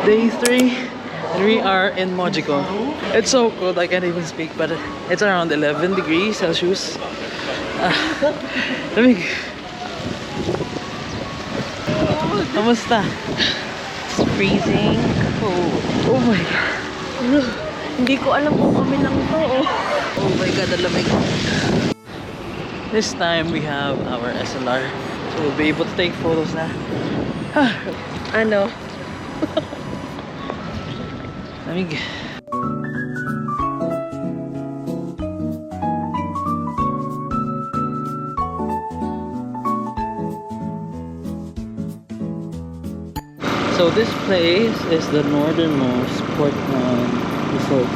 Day 3 and we are in Mojiko. It's so cold, I can't even speak, but it's around 11 degrees Celsius. Lamig. Kamusta? It's freezing cold. Oh my god. Hindi ko alam kung kami lang to. Oh my god, ang lamig. This time we have our SLR. So we'll be able to take photos na. Ano? Lamig. So this place is the northernmost port resort.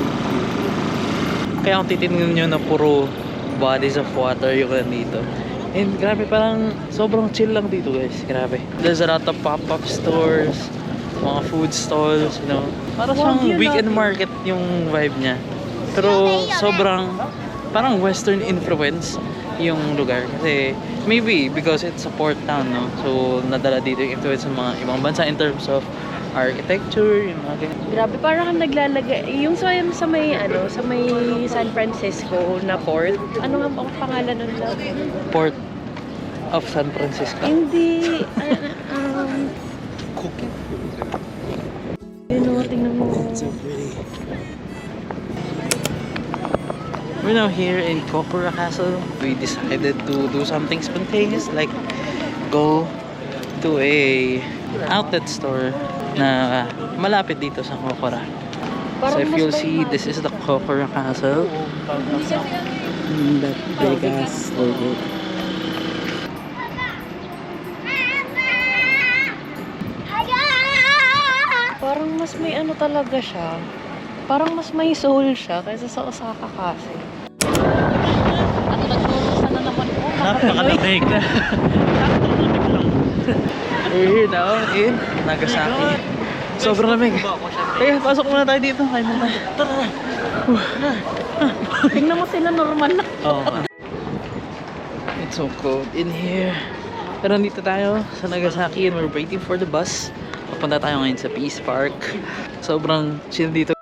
Kaya kung titignan nyo na puro bodies of water yung nandito. And grabe, parang sobrang chill lang dito guys. Grabe. There's a lot of pop-up stores, mga food stalls, you know. Parang siyang weekend market yung vibe niya. Pero sobrang parang western influence yung lugar. Kasi maybe because it's a port town, no? So nadala dito yung influence ng mga ibang bansa in terms of architecture, yung mga ganyan. Grabe, parang kang naglalagay. Yung sa may San Francisco na port. Ano nga ang pangalan nun lang? Port of San Francisco. Hindi. Cooking. Yun o, tingnan mo. So pretty. We're now here in Kokura Castle. We decided to do something spontaneous, like go to a outlet store na malapit dito sa Kokura. So if you'll see, this is the Kokura Castle. That big ass logo. Parang mas may ano talaga siya. Parang mas may soul siya kaysa sa Osaka kasi. At nagturusa na naman po. Napakalamig. We're here now in Nagasaki. Sobrang lamig. Kaya pasok muna tayo dito. Kain muna. Tara. Tingnan mo sila normal na. Oh. It's so cold in here. Pero nandito tayo sa Nagasaki and we're waiting for the bus. Papunta tayo ngayon sa Peace Park. Sobrang chill dito.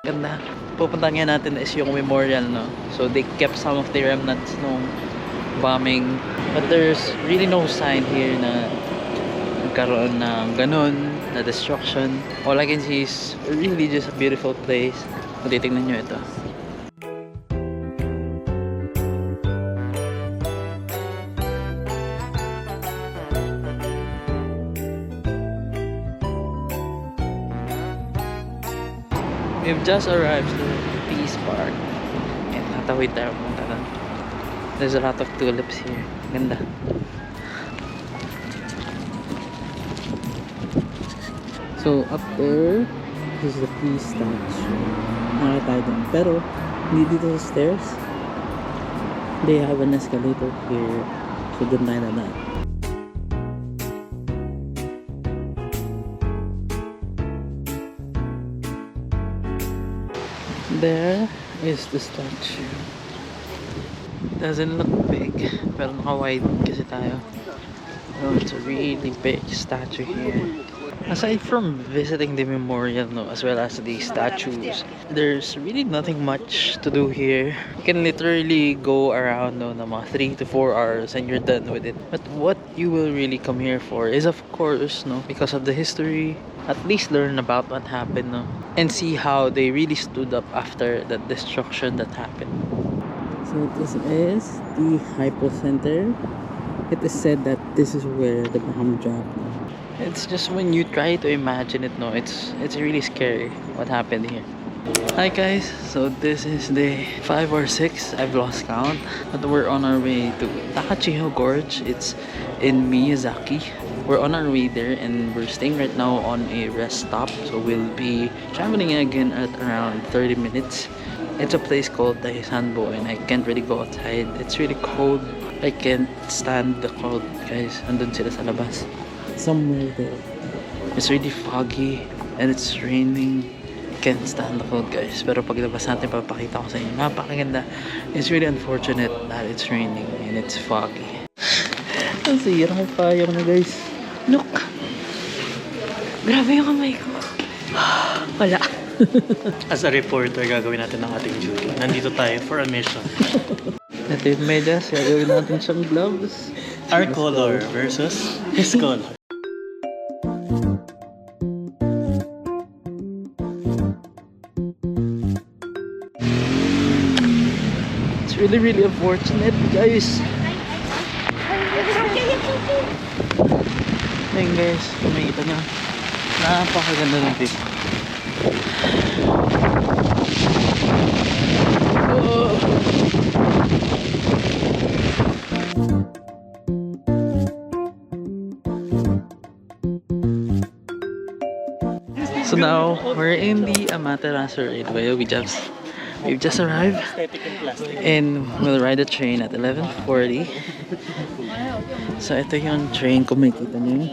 Ganda. Pupuntahan nga natin is yung memorial, no? So they kept some of the remnants nung bombing. But there's really no sign here na nagkaroon ng ganun, na destruction. All I can see is really just a beautiful place. Kung titignan nyo ito. We've just arrived to Peace Park. And tatawid tayo pumunta doon. There's a lot of tulips here. Ganda. So up there is the peace statue. Nakakita tayo doon. Pero hindi dito sa stairs. They have an escalator here. So doon tayo na. There is the statue. Doesn't look big, pero naka-wide kasi tayo. So it's a really big statue here. Aside from visiting the memorial, no, as well as the statues, there's really nothing much to do here. You can literally go around, no, na mga 3 to 4 hours and you're done with it. But what you will really come here for is, of course, no, because of the history, at least learn about what happened, no, and see how they really stood up after the destruction that happened. So this is the Hypo Center. It is said that this is where the bomb dropped. It's just when you try to imagine it, no, it's really scary what happened here. Hi guys, so this is day 5 or 6, I've lost count, but we're on our way to Takachiho Gorge. It's in Miyazaki. We're on our way there and we're staying right now on a rest stop, so we'll be traveling again at around 30 minutes. It's a place called Daisanbo and I can't really go outside. It's really cold. I can't stand the cold, guys. Andun sila sa labas. Somewhere there. It's really foggy and it's raining. Can't stand the cold, guys. Pero paglabas natin, papakita ko sa inyo. Napakaganda. It's really unfortunate that it's raining and it's foggy. Ang sira ng fire na, guys. Look! Grabe yung kamay ko. Wala. As a reporter, gagawin natin ang ating duty. Nandito tayo for a mission. Ito yung medyas, gagawin natin siyang gloves. Our color versus his color. It's really unfortunate, guys. Ayun guys, kumikita na. Napakaganda ng view. So now we're in the Amaterasu Railway. We've just arrived and we'll ride the train at 11:40. So ito yung train, kung makikita niyo.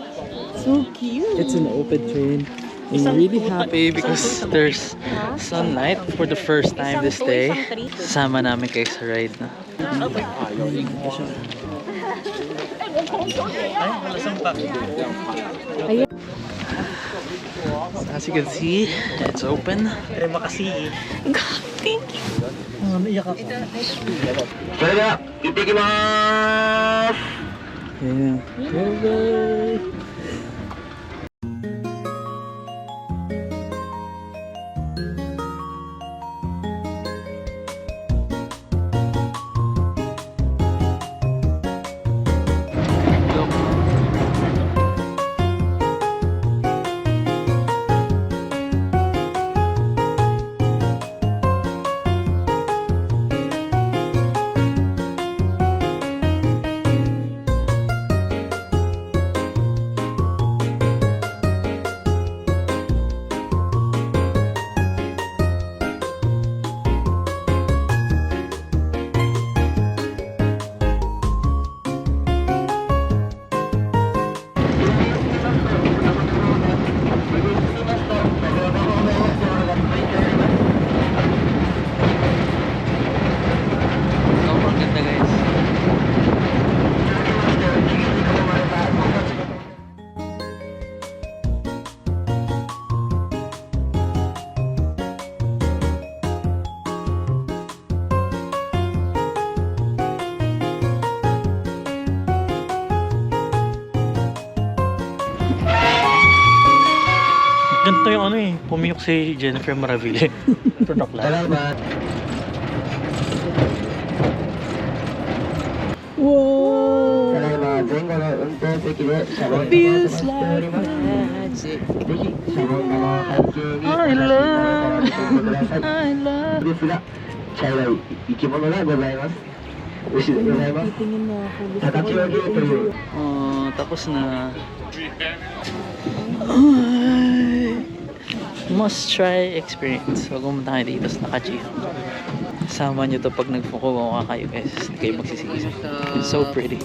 So cute. It's an open train. I'm really happy because there's sunlight for the first time this day. Sama namin kayo sa ride na. As you can see, it's open. Makasi. Thank you. Iyak ako. Yeah. Bye-bye. Sobrang ganda guys. Ganito yung ano eh, pumiyok si Jennifer Maraville. Product lang. Whoa! Feels like magic. I love. ですが、茶色い生き物がございます。牛でございます。 Tingin mo ako. Gusto叩き上げという Oh, tapos na. Ay, must try experience. Huwag pumunta kayo dito sa Nakachi. Sama nyo to pag nagfukuha kayo guys. Hindi kayo magsisisi. It's so pretty.